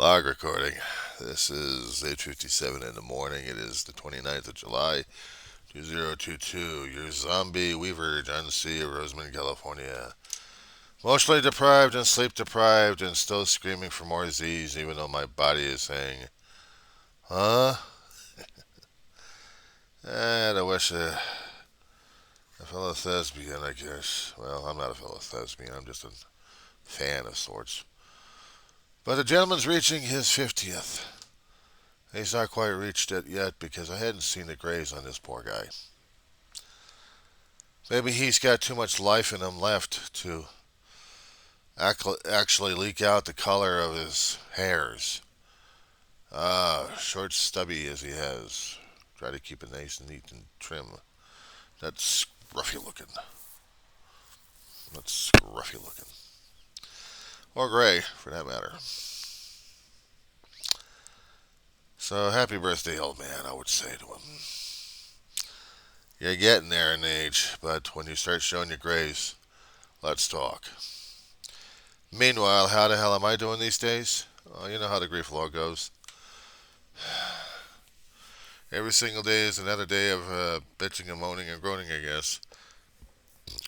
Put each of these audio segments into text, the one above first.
Log recording. This is 8:57 in the morning. It is the 29th of July, 2022. Your zombie weaver, John C. of Roseman, California. Emotionally deprived and sleep deprived and still screaming for more Z's even though my body is saying, huh? And I wish a fellow thespian, I guess. Well, I'm not a fellow thespian. I'm just a fan of sorts. But the gentleman's reaching his 50th. He's not quite reached it yet because I hadn't seen the grays on this poor guy. Maybe he's got too much life in him left to actually leak out the color of his hairs. Short, stubby as he has. Try to keep it nice and neat and trim. That's scruffy looking. That's scruffy looking. Or gray, for that matter. So happy birthday, old man, I would say to him. You're getting there in age, but when you start showing your grays, let's talk. Meanwhile, how the hell am I doing these days? Oh, you know how the grief law goes. Every single day is another day of bitching and moaning and groaning, I guess.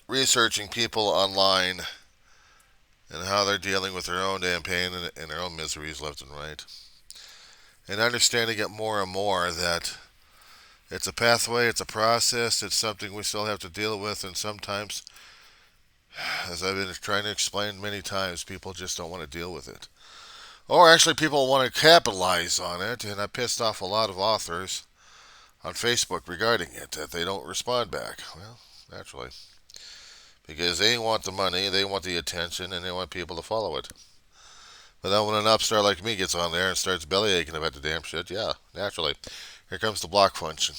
Researching people online and how they're dealing with their own damn pain and their own miseries left and right. And understanding it more and more that it's a pathway, it's a process, it's something we still have to deal with, and sometimes, as I've been trying to explain many times, people just don't want to deal with it. Or actually, people want to capitalize on it, and I pissed off a lot of authors on Facebook regarding it that they don't respond back. Well, naturally. Because they want the money, they want the attention, and they want people to follow it. But then when an upstart like me gets on there and starts belly aching about the damn shit, yeah, naturally. Here comes the block function.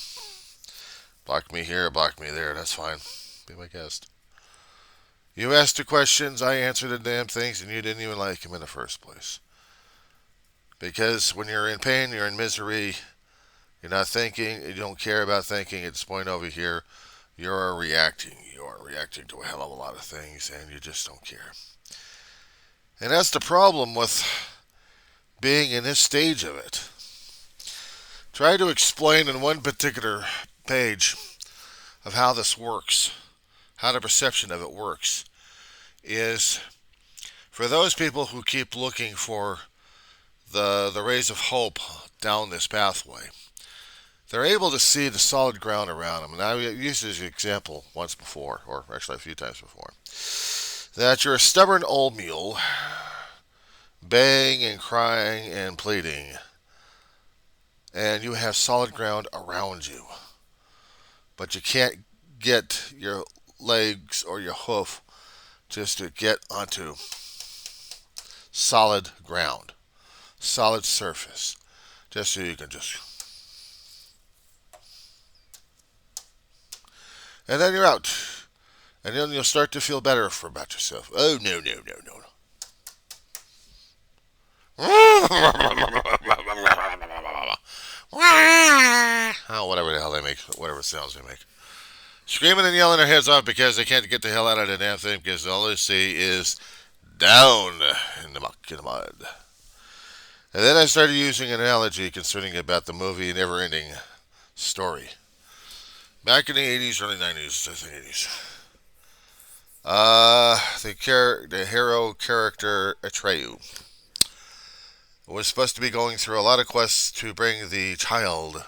Block me here, block me there, that's fine. Be my guest. You asked the questions, I answered the damn things, and you didn't even like them in the first place. Because when you're in pain, you're in misery, you're not thinking, you don't care about thinking, at this point over here, you're reacting. You are reacting to a hell of a lot of things, and you just don't care. And that's the problem with being in this stage of it. Try to explain in one particular page of how this works, how the perception of it works, is for those people who keep looking for the rays of hope down this pathway. They're able to see the solid ground around them. And I used this example once before, or actually a few times before, that you're a stubborn old mule, baying and crying and pleading, and you have solid ground around you. But you can't get your legs or your hoof just to get onto solid ground, solid surface, just so you can just. And then you're out. And then you'll start to feel better about yourself. Oh, no, no, no, no. Oh, whatever the hell they make, whatever sounds they make. Screaming and yelling their heads off because they can't get the hell out of the damn thing because all they see is down in the muck, in the mud. And then I started using an analogy concerning about the movie Never Ending Story. Back in the 80s, early 90s, I think 80s. The hero character Atreyu was supposed to be going through a lot of quests to bring the child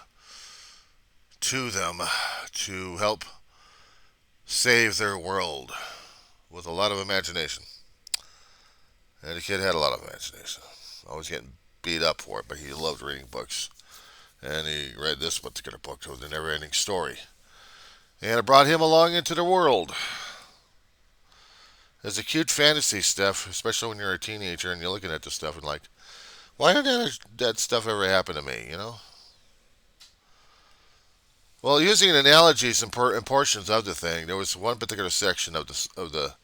to them to help save their world with a lot of imagination. And the kid had a lot of imagination. Always getting beat up for it, but he loved reading books. And he read this particular book, The Never Ending Story. And it brought him along into the world. There's a cute fantasy stuff, especially when you're a teenager and you're looking at this stuff and like, why did that stuff ever happen to me, you know? Well, using analogies and portions of the thing, there was one particular section of the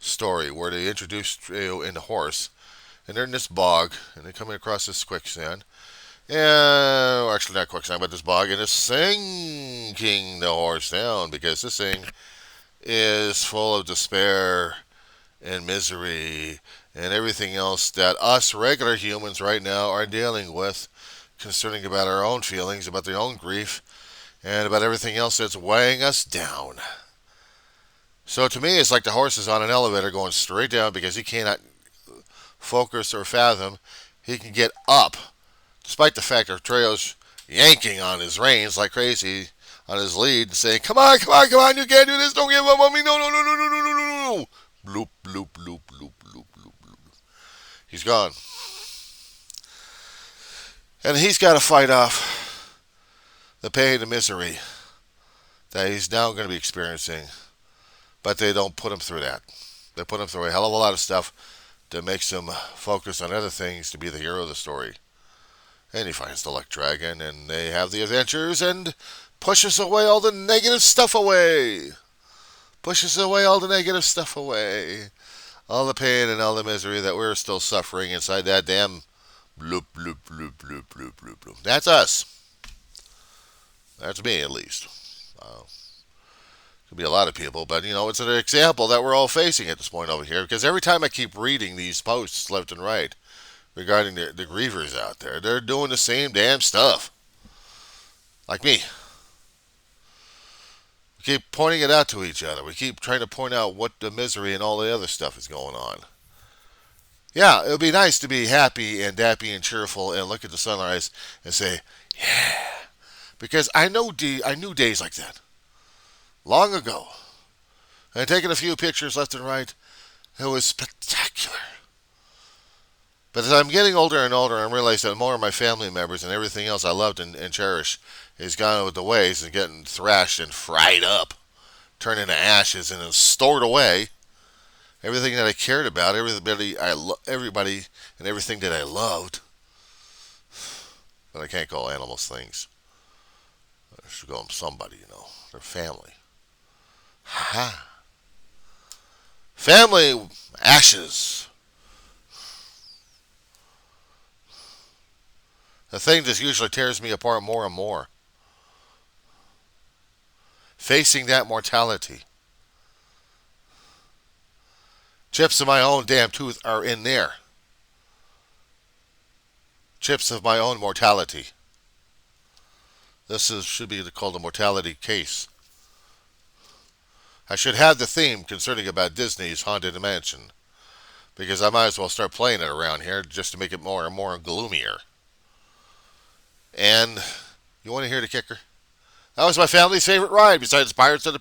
story where they introduced Trio in the horse, and they're in this bog, and they're coming across this quicksand. Yeah, well, actually not quicksand, but this bog, and it's sinking the horse down because this thing is full of despair and misery and everything else that us regular humans right now are dealing with concerning about our own feelings, about their own grief, and about everything else that's weighing us down. So to me, it's like the horse is on an elevator going straight down because he cannot focus or fathom he can get up, despite the fact that Trejo's yanking on his reins like crazy on his lead and saying, "Come on, come on, come on! You can't do this! Don't give up on me! No, no, no, no, no, no, no, no, no!" Bloop, bloop, bloop, bloop, bloop, bloop, bloop. He's gone, and he's got to fight off the pain and misery that he's now going to be experiencing. But they don't put him through that. They put him through a hell of a lot of stuff that makes him focus on other things to be the hero of the story. And he finds the luck dragon, and they have the adventures, and pushes away all the negative stuff away. Pushes away all the negative stuff away. All the pain and all the misery that we're still suffering inside that damn bloop, bloop, bloop, bloop, bloop, bloop, bloop. That's us. That's me, at least. Could be a lot of people, but it's an example that we're all facing at this point over here. Because every time I keep reading these posts left and right regarding the grievers out there, they're doing the same damn stuff. Like me. We keep pointing it out to each other. We keep trying to point out what the misery and all the other stuff is going on. Yeah, it would be nice to be happy and dappy and cheerful and look at the sunrise and say, yeah. Because I knew days like that. Long ago. And taking a few pictures left and right. It was spectacular. But as I'm getting older and older, I realize that more of my family members and everything else I loved and cherished is gone with the ways and getting thrashed and fried up, turned into ashes and then stored away. Everything that I cared about, everybody and everything that I loved. But I can't call animals things. I should call them somebody, They're family. Ha! Family ashes. The thing that usually tears me apart more and more. Facing that mortality. Chips of my own damn tooth are in there. Chips of my own mortality. Should be called a mortality case. I should have the theme concerning about Disney's Haunted Mansion. Because I might as well start playing it around here just to make it more and more gloomier. And you want to hear the kicker? That was my family's favorite ride besides Pirates of the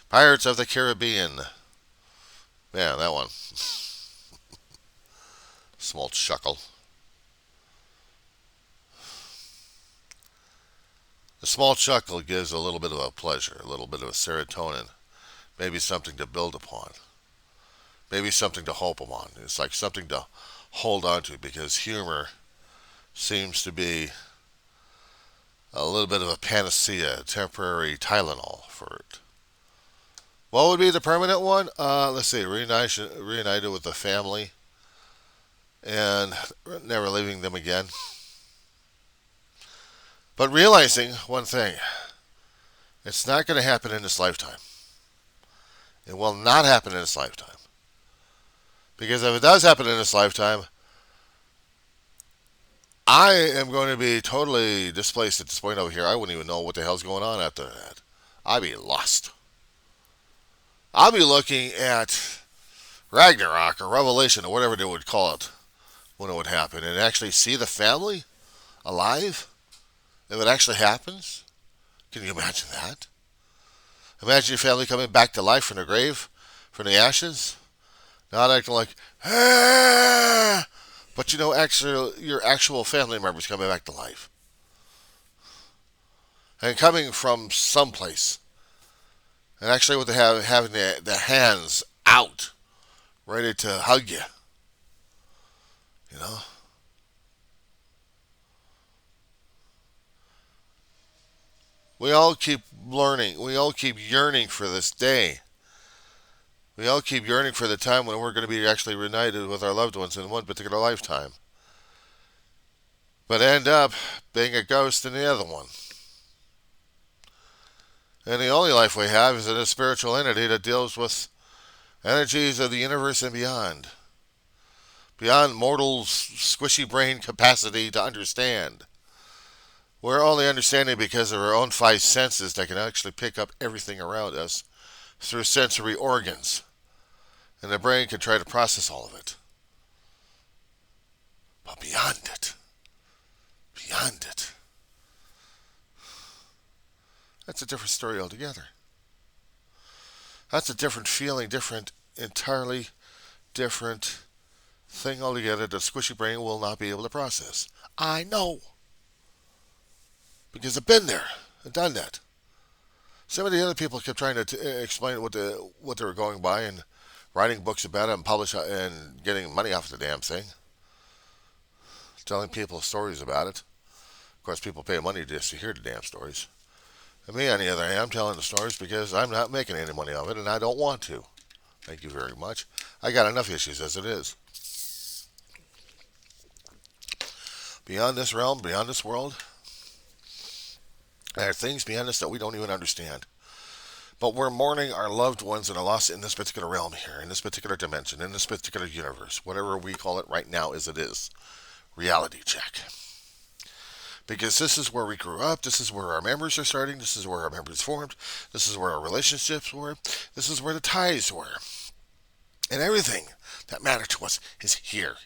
Pirates of the Caribbean. Yeah, that one. Small chuckle. The small chuckle gives a little bit of a pleasure, a little bit of a serotonin, maybe something to build upon, maybe something to hope upon. It's like something to hold on to because humor seems to be a little bit of a panacea, temporary Tylenol for it. What would be the permanent one? Let's see, reunited with the family and never leaving them again. But realizing one thing, it's not going to happen in this lifetime. It will not happen in this lifetime. Because if it does happen in this lifetime, I am going to be totally displaced at this point over here. I wouldn't even know what the hell's going on after that. I'd be lost. I'll be looking at Ragnarok or Revelation or whatever they would call it when it would happen and actually see the family alive. If it actually happens, can you imagine that? Imagine your family coming back to life from the grave, from the ashes, not acting like, ah! But actually, your actual family members coming back to life. And coming from someplace. And actually with having the hands out, ready to hug you. We all keep learning. We all keep yearning for this day. We all keep yearning for the time when we're going to be actually reunited with our loved ones in one particular lifetime. But end up being a ghost in the other one. And the only life we have is in a spiritual entity that deals with Energies of the universe and beyond. Beyond mortal's squishy brain capacity to understand. We're only understanding because of our own five senses that can actually pick up everything around us through sensory organs. And the brain can try to process all of it. But beyond it, that's a different story altogether. That's a different feeling, entirely different thing altogether that squishy brain will not be able to process. I know. Because I've been there and done that. Some of the other people kept trying to explain what they were going by and writing books about it and publish and getting money off the damn thing. Telling people stories about it. Of course, people pay money just to hear the damn stories. And me, on the other hand, I'm telling the stories because I'm not making any money off it and I don't want to. Thank you very much. I got enough issues as it is. Beyond this realm, beyond this world, there are things beyond us that we don't even understand. But we're mourning our loved ones that are lost in this particular realm here, in this particular dimension, in this particular universe, whatever we call it right now as it is. Reality check. Because this is where we grew up, this is where our memories are starting, this is where our memories formed, this is where our relationships were, this is where the ties were. And everything that mattered to us is here.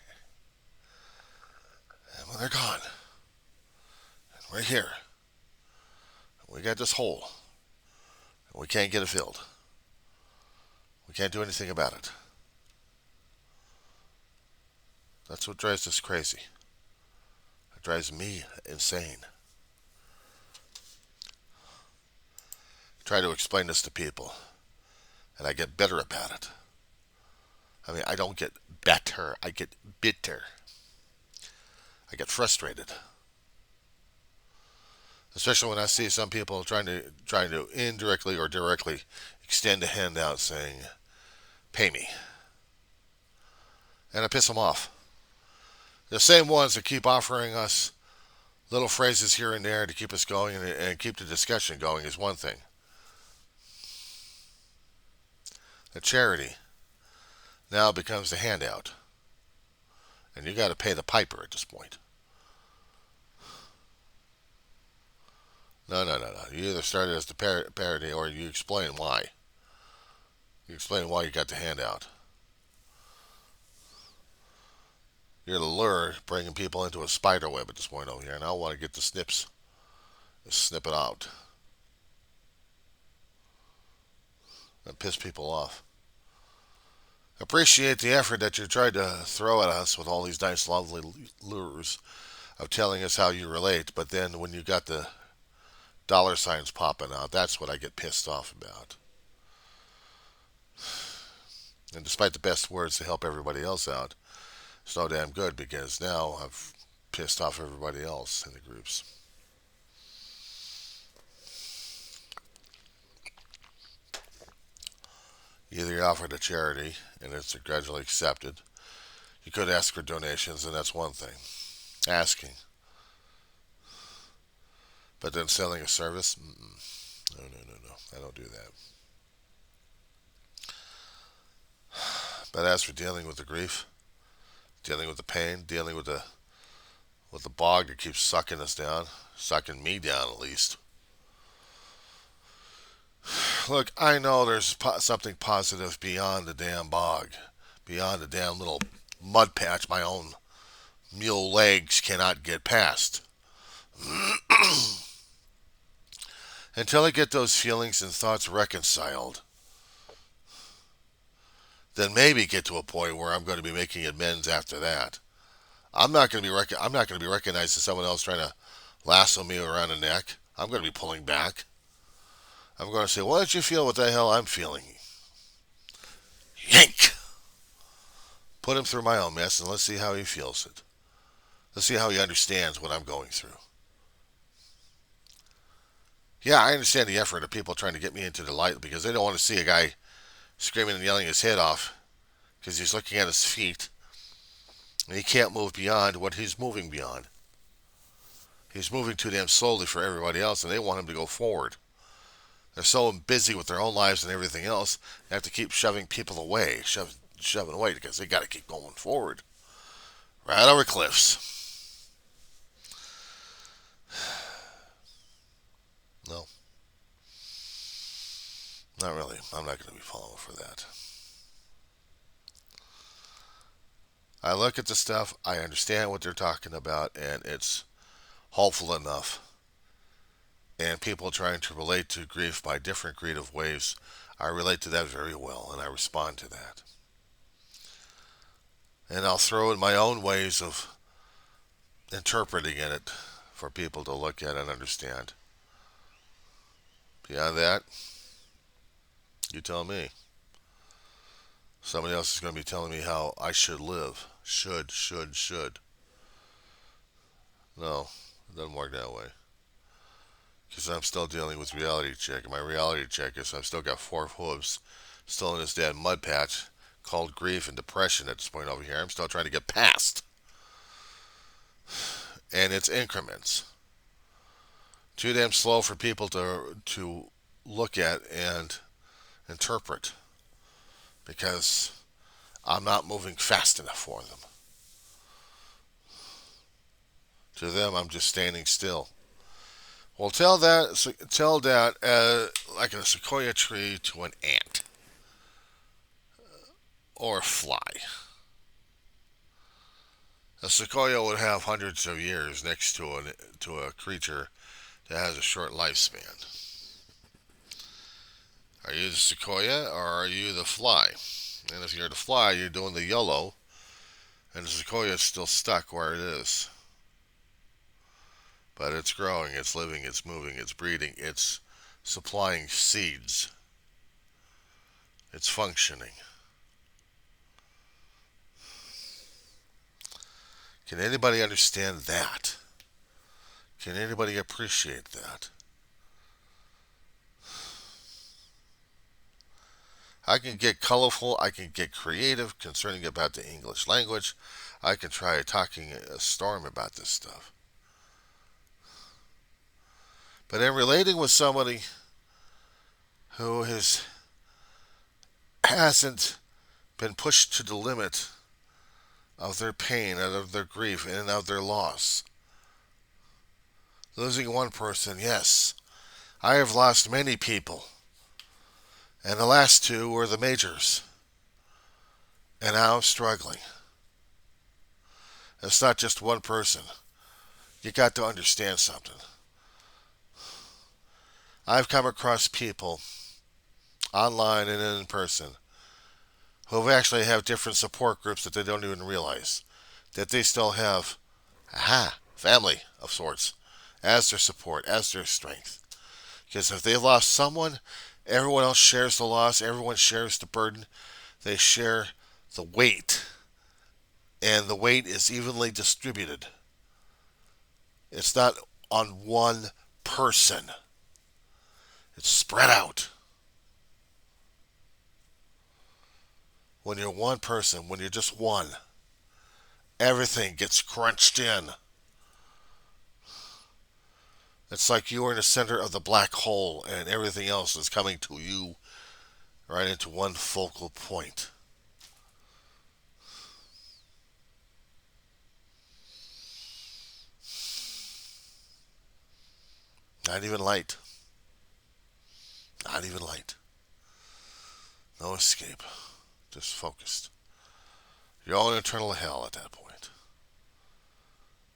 And when they're gone, and we're here, we got this hole, and we can't get it filled. We can't do anything about it. That's what drives us crazy. It drives me insane. Try to explain this to people, and I get better about it. I mean, I don't get better, I get bitter. I get frustrated. Especially when I see some people trying to indirectly or directly extend a hand out saying, pay me. And I piss them off. The same ones that keep offering us little phrases here and there to keep us going and keep the discussion going is one thing. A charity now becomes a handout. And you got to pay the piper at this point. No. You either started as the parody or you explain why. You explain why you got the handout. You're the lure bringing people into a spider web at this point over here. And I want to get the snips. Snip it out. And piss people off. Appreciate the effort that you tried to throw at us with all these nice, lovely lures of telling us how you relate. But then when you got the dollar signs popping out, that's what I get pissed off about. And despite the best words to help everybody else out, it's no damn good because now I've pissed off everybody else in the groups. Either you offer to charity and it's gradually accepted. You could ask for donations and that's one thing. Asking. But then selling a service? No. I don't do that. But as for dealing with the grief, dealing with the pain, dealing with the bog that keeps sucking us down, sucking me down at least. Look, I know there's something positive beyond the damn bog, beyond the damn little mud patch my own mule legs cannot get past. Until I get those feelings and thoughts reconciled, then maybe get to a point where I'm going to be making amends after that. I'm not going to be recognized as someone else trying to lasso me around the neck. I'm going to be pulling back. I'm going to say, why don't you feel what the hell I'm feeling? Yank! Put him through my own mess and let's see how he feels it. Let's see how he understands what I'm going through. Yeah, I understand the effort of people trying to get me into the light because they don't want to see a guy screaming and yelling his head off because he's looking at his feet and he can't move beyond what he's moving beyond. He's moving too damn slowly for everybody else and they want him to go forward. They're so busy with their own lives and everything else, they have to keep shoving people away, shoving away because they got to keep going forward. Right over cliffs. No, not really. I'm not going to be falling for that. I look at the stuff, I understand what they're talking about, and it's hopeful enough. And people trying to relate to grief by different creative ways, I relate to that very well, and I respond to that. And I'll throw in my own ways of interpreting it for people to look at and understand. Beyond that, you tell me. Somebody else is going to be telling me how I should live. Should. No, it doesn't work that way. Because I'm still dealing with reality check. And my reality check is I've still got four hooves still in this dead mud patch called grief and depression at this point over here. I'm still trying to get past. And it's increments. Too damn slow for people to look at and interpret. Because I'm not moving fast enough for them. To them, I'm just standing still. Well, tell that like a sequoia tree to an ant or a fly. A sequoia would have hundreds of years next to a creature that has a short lifespan. Are you the sequoia or are you the fly? And if you're the fly, you're doing the yellow, and the sequoia is still stuck where it is. But it's growing, it's living, it's moving, it's breeding, it's supplying seeds, it's functioning. Can anybody understand that? Can anybody appreciate that? I can get colorful, I can get creative concerning about the English language. I can try talking a storm about this stuff. But in relating with somebody who hasn't been pushed to the limit of their pain and of their grief and of their loss. Losing one person, yes. I have lost many people. And the last two were the majors. And now I'm struggling. It's not just one person. You got to understand something. I've come across people online and in person who actually have different support groups that they don't even realize that they still have family of sorts as their support, as their strength. Because if they lost someone, everyone else shares the loss, everyone shares the burden, they share the weight, and the weight is evenly distributed. It's not on one person, it's spread out. When you're one person, when you're just one, everything gets crunched in. It's like you are in the center of the black hole and everything else is coming to you right into one focal point. Not even light. Not even light. No escape. Just focused. Your own internal hell at that point.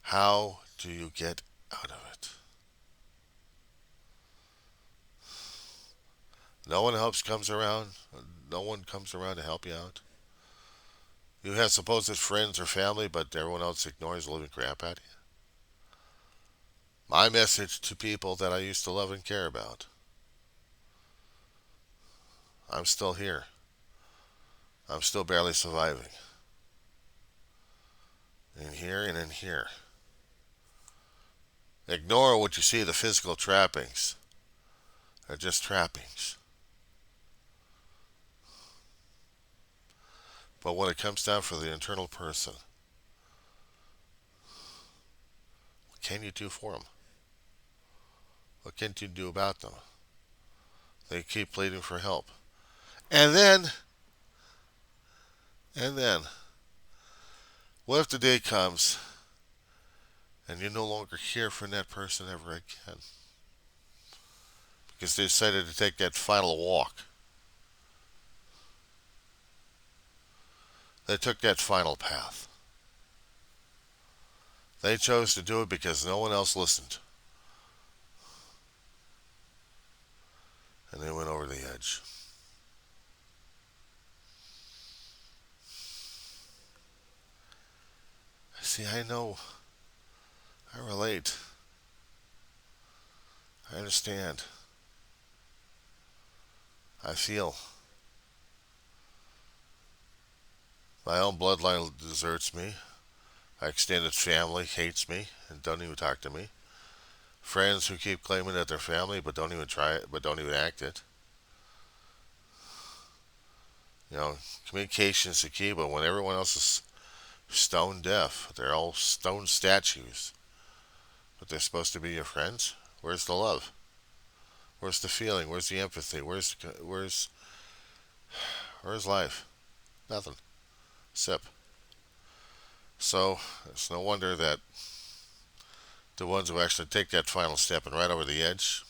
How do you get out of it? No one else comes around. No one comes around to help you out. You have supposed friends or family, but everyone else ignores the living crap out of you. My message to people that I used to love and care about. I'm still here. I'm still barely surviving. In here and in here. Ignore what you see, the physical trappings. They're just trappings. But when it comes down for the internal person, what can you do for them? What can you do about them? They keep pleading for help. And then, and then, what if the day comes and you no longer hear from that person ever again? Because they decided to take that final walk. They took that final path. They chose to do it because no one else listened. And they went over the edge. See, I know. I relate. I understand. I feel. My own bloodline deserts me. My extended family hates me and don't even talk to me. Friends who keep claiming that they're family but don't even try it, but don't even act it. You know, communication is the key, but when everyone else is stone deaf, they're all stone statues. But they're supposed to be your friends. Where's the love? Where's the feeling? Where's the empathy? Where's life? Nothing. Sip. So it's no wonder that the ones who actually take that final step and right over the edge,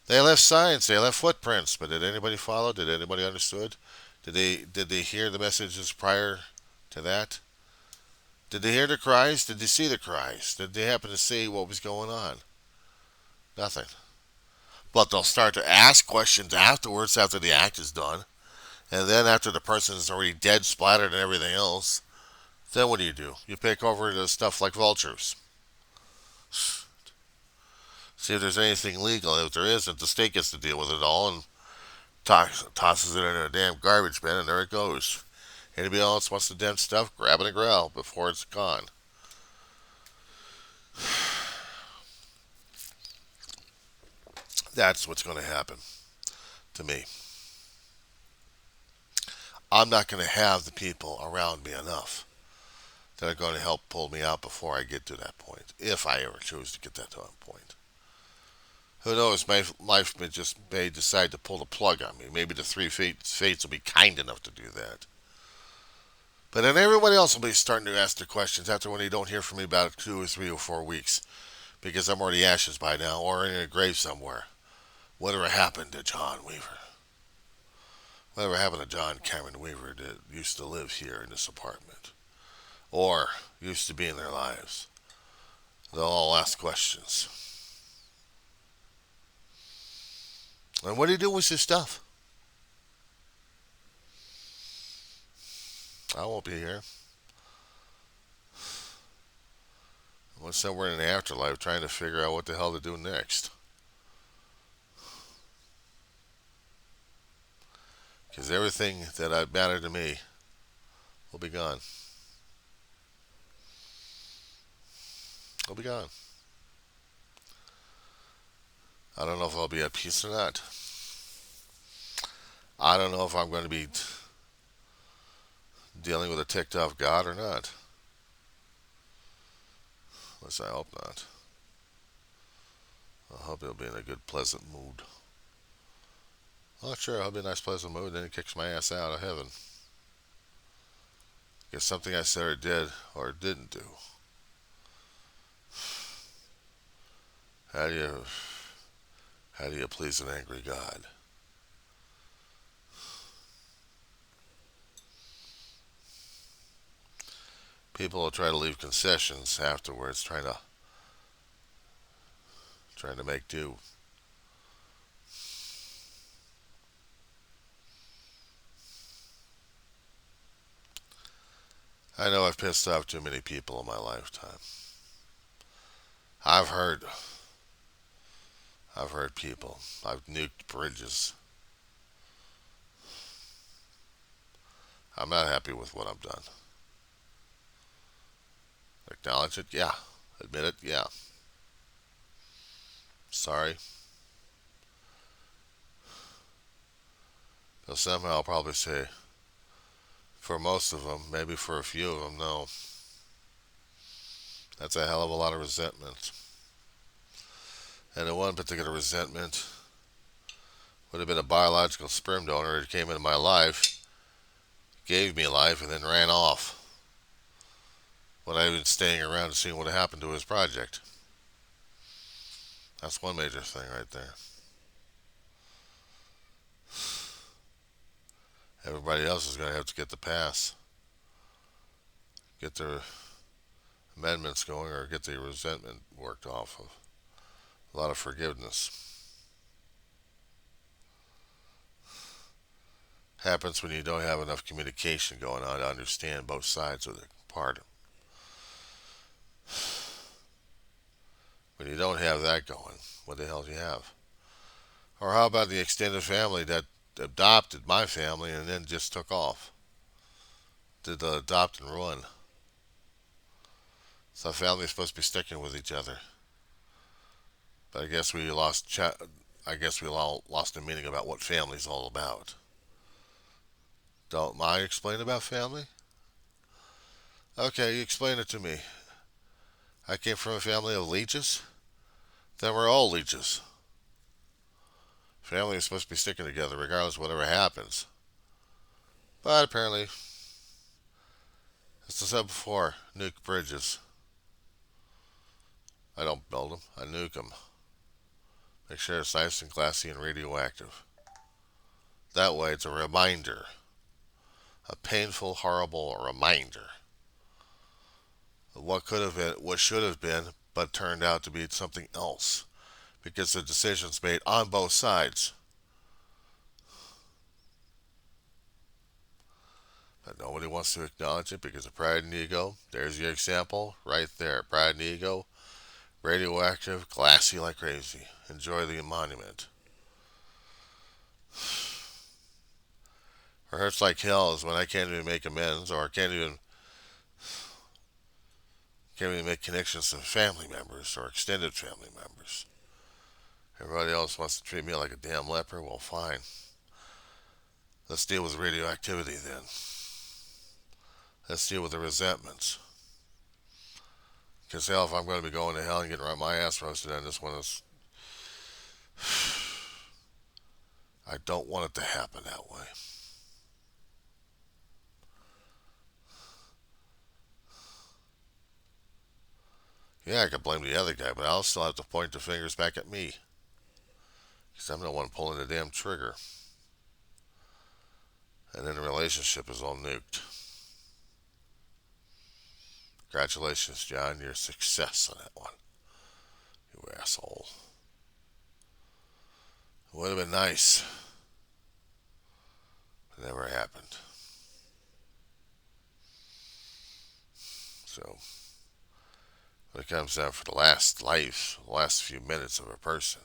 they left signs, they left footprints, but did anybody follow? Did anybody understood? Did they hear the messages prior to that? Did they hear the cries? Did they see the cries? Did they happen to see what was going on? Nothing. But they'll start to ask questions afterwards after the act is done. And then after the person is already dead, splattered, and everything else, then what do? You pick over the stuff like vultures. See if there's anything legal. If there isn't, the state gets to deal with it all and tosses it in a damn garbage bin, and there it goes. Anybody else wants the damn stuff, grab it and growl before it's gone. That's what's going to happen to me. I'm not going to have the people around me enough that are going to help pull me out before I get to that point, if I ever choose to get to that point. Who knows? My life may decide to pull the plug on me. Maybe the three fates will be kind enough to do that. But then everybody else will be starting to ask their questions after when they don't hear from me about 2 or 3 or 4 weeks because I'm already ashes by now or in a grave somewhere. Whatever happened to John Weaver? Whatever happened to John Cameron Weaver that used to live here in this apartment or used to be in their lives? They'll all ask questions. And what do you do with this stuff? I won't be here. I'm somewhere in the afterlife trying to figure out what the hell to do next. Because everything that mattered to me will be gone. Will be gone. I don't know if I'll be at peace or not. I don't know if I'm going to be dealing with a ticked off God or not. At least I hope not. I hope he'll be in a good, pleasant mood. Oh, sure, I'll be in a nice, pleasant mood, then he kicks my ass out of heaven. Because something I said or did or didn't do. How do you please an angry God? People will try to leave concessions afterwards, trying to make do. I know I've pissed off too many people in my lifetime. I've heard people. I've nuked bridges. I'm not happy with what I've done. Acknowledge it? Yeah. Admit it? Yeah. Sorry. But somehow I'll probably say, for most of them, maybe for a few of them, no. That's a hell of a lot of resentment. And in one particular resentment, Would have been a biological sperm donor that came into my life, gave me life, and then ran off when I was staying around and seeing what happened to his project. That's one major thing right there. Everybody else is going to have to get the pass, get their amendments going, or get the resentment worked off of. A lot of forgiveness happens when you don't have enough communication going on to understand both sides of the part. When you don't have that going, what the hell do you have? Or how about the extended family that adopted my family and then just took off? Did the adopt and run? So families supposed to be sticking with each other. But I guess we all lost the meaning about what family's all about. Don't I explain about family? Okay, you explain it to me. I came from a family of leeches. Then we're all leeches. Family is supposed to be sticking together regardless of whatever happens. But apparently, as I said before, nuke bridges. I don't build them, I nuke them. Make sure it's nice and glassy and radioactive. That way, it's a reminder. A painful, horrible reminder of what could have been, what should have been, but turned out to be something else. Because the decisions made on both sides. But nobody wants to acknowledge it because of pride and ego. There's your example right there. Pride and ego, radioactive, glassy like crazy. Enjoy the monument. Or hurts like hell is when I can't even make amends or can't even make connections to family members or extended family members. Everybody else wants to treat me like a damn leper. Well, fine. Let's deal with radioactivity then. Let's deal with the resentments. Because hell, if I'm going to be going to hell and getting my ass roasted on this one, I don't want it to happen that way. Yeah, I could blame the other guy, but I'll still have to point the fingers back at me. Because I'm the one pulling the damn trigger. And then the relationship is all nuked. Congratulations, John. Your success on that one. You asshole. It would have been nice. It never happened. So, when it comes down for the last few minutes of a person,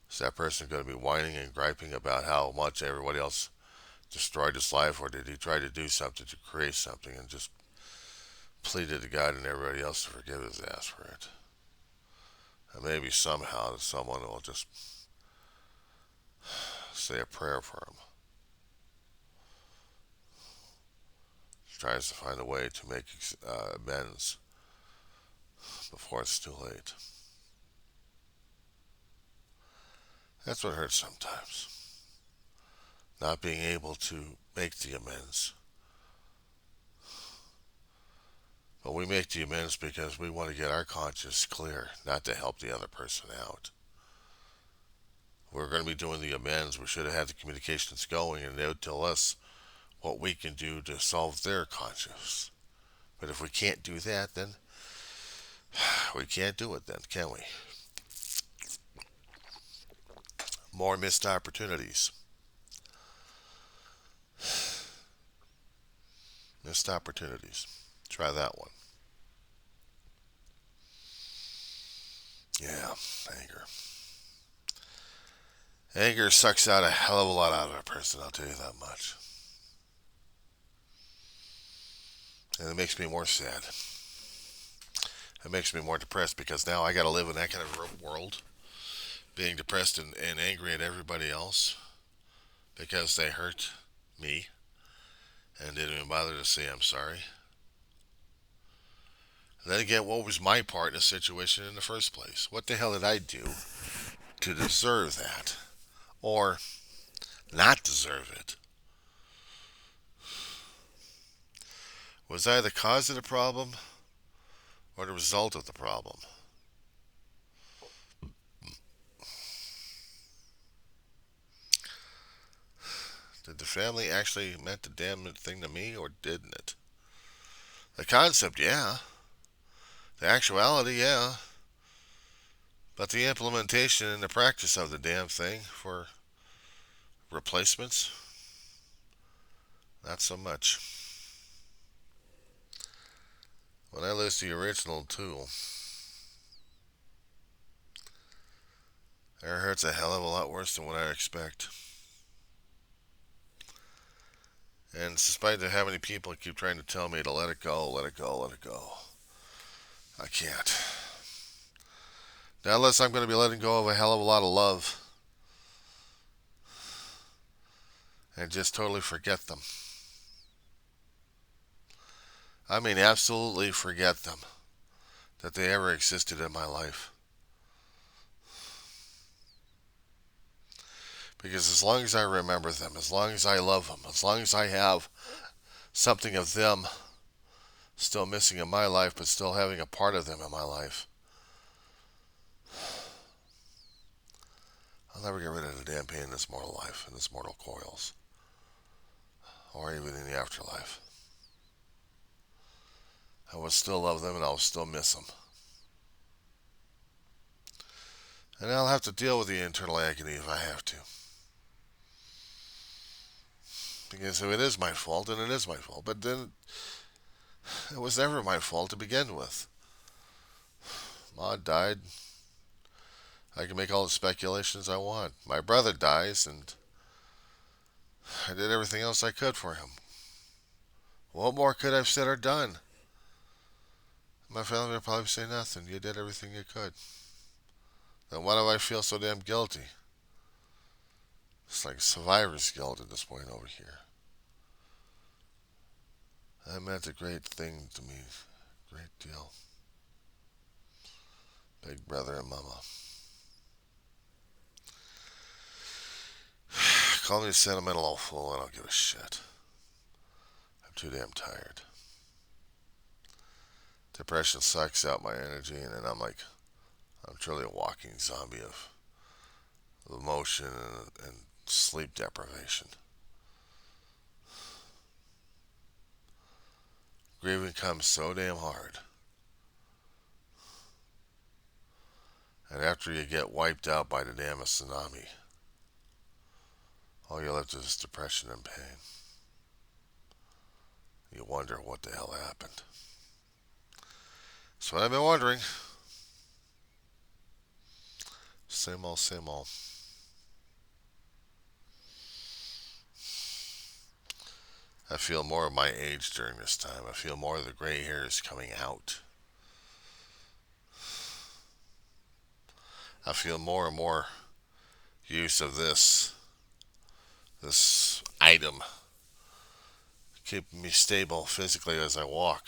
is that person going to be whining and griping about how much everybody else destroyed his life, or did he try to do something to create something and just pleaded to God and everybody else to forgive his ass for it? And maybe somehow someone will just say a prayer for him. Tries to find a way to make amends before it's too late. That's what hurts sometimes. Not being able to make the amends. But we make the amends because we want to get our conscience clear, not to help the other person out. We're going to be doing the amends. We should have had the communications going, and they would tell us what we can do to solve their conscience. But if we can't do that, then we can't do it then, can we? More missed opportunities. Missed opportunities. Try that one. Yeah, anger. Anger sucks out a hell of a lot out of a person, I'll tell you that much. And it makes me more sad. It makes me more depressed because now I gotta live in that kind of world. Being depressed and angry at everybody else because they hurt me and didn't even bother to say I'm sorry. And then again, what was my part in the situation in the first place? What the hell did I do to deserve that or not deserve it? Was I the cause of the problem or the result of the problem? Did the family actually meant the damn thing to me or didn't it? The concept, yeah. The actuality, yeah. But the implementation and the practice of the damn thing for replacements, not so much. When I lose the original tool, it hurts a hell of a lot worse than what I expect. And despite how many people keep trying to tell me to let it go, let it go, let it go, I can't. Not unless I'm going to be letting go of a hell of a lot of love and just totally forget them. I mean, absolutely forget them, that they ever existed in my life. Because as long as I remember them, as long as I love them, as long as I have something of them still missing in my life, but still having a part of them in my life, I'll never get rid of the damn pain in this mortal life, in this mortal coils, or even in the afterlife. I will still love them and I will still miss them. And I'll have to deal with the internal agony if I have to. Because if it is my fault, then it is my fault. But then it was never my fault to begin with. Ma died. I can make all the speculations I want. My brother dies, and I did everything else I could for him. What more could I have said or done? My family would probably say nothing. You did everything you could. Then why do I feel so damn guilty? It's like survivor's guilt at this point over here. That meant a great thing to me. Great deal. Big brother and mama. Call me a sentimental old fool. I don't give a shit. I'm too damn tired. Depression sucks out my energy, and then I'm truly a walking zombie of emotion and sleep deprivation. Grieving comes so damn hard. And after you get wiped out by the damn tsunami, all you're left is depression and pain. You wonder what the hell happened. That's what I've been wondering. Same old, same old. I feel more of my age during this time. I feel more of the gray hairs coming out. I feel more and more use of this item keeping me stable physically as I walk.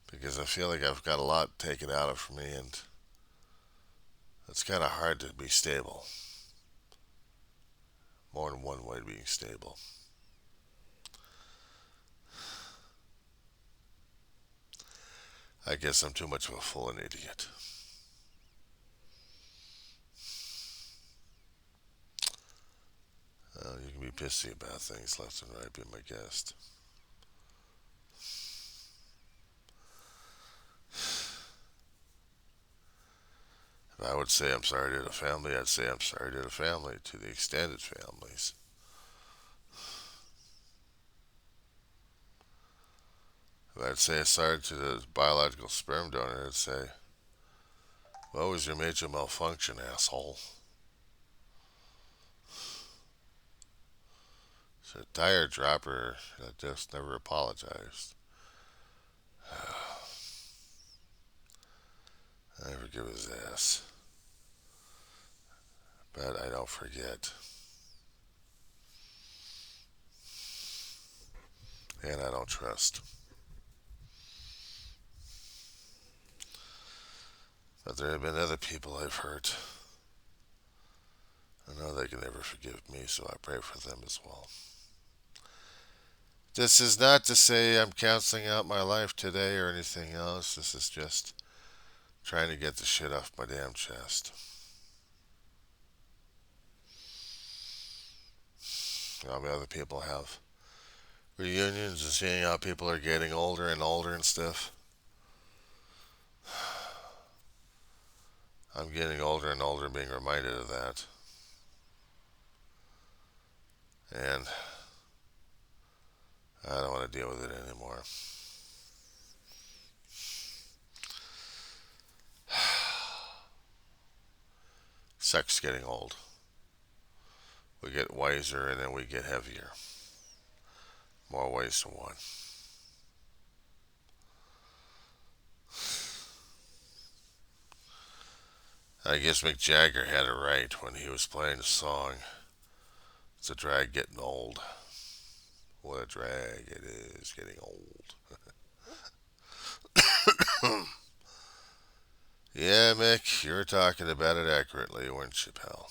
Because I feel like I've got a lot taken out of me, and it's kind of hard to be stable. More than one way to being stable. I guess I'm too much of a fool and idiot. You can be pissy about things left and right, be my guest. If I would say I'm sorry to the family, I'd say I'm sorry to the family, to the extended families. If I'd say sorry to the biological sperm donor, I'd say, what was your major malfunction, asshole? It's a tire dropper that just never apologized. I forgive his ass. But I don't forget. And I don't trust. But there have been other people I've hurt. I know they can never forgive me, so I pray for them as well. This is not to say I'm canceling out my life today or anything else. This is just trying to get the shit off my damn chest. Other people have reunions and seeing how people are getting older and older and stuff. I'm getting older and older, being reminded of that. And I don't want to deal with it anymore. Sex getting old. We get wiser and then we get heavier. More ways than one. I guess Mick Jagger had it right when he was playing the song. It's a drag getting old. What a drag it is getting old. Yeah, Mick, you were talking about it accurately, weren't you, pal?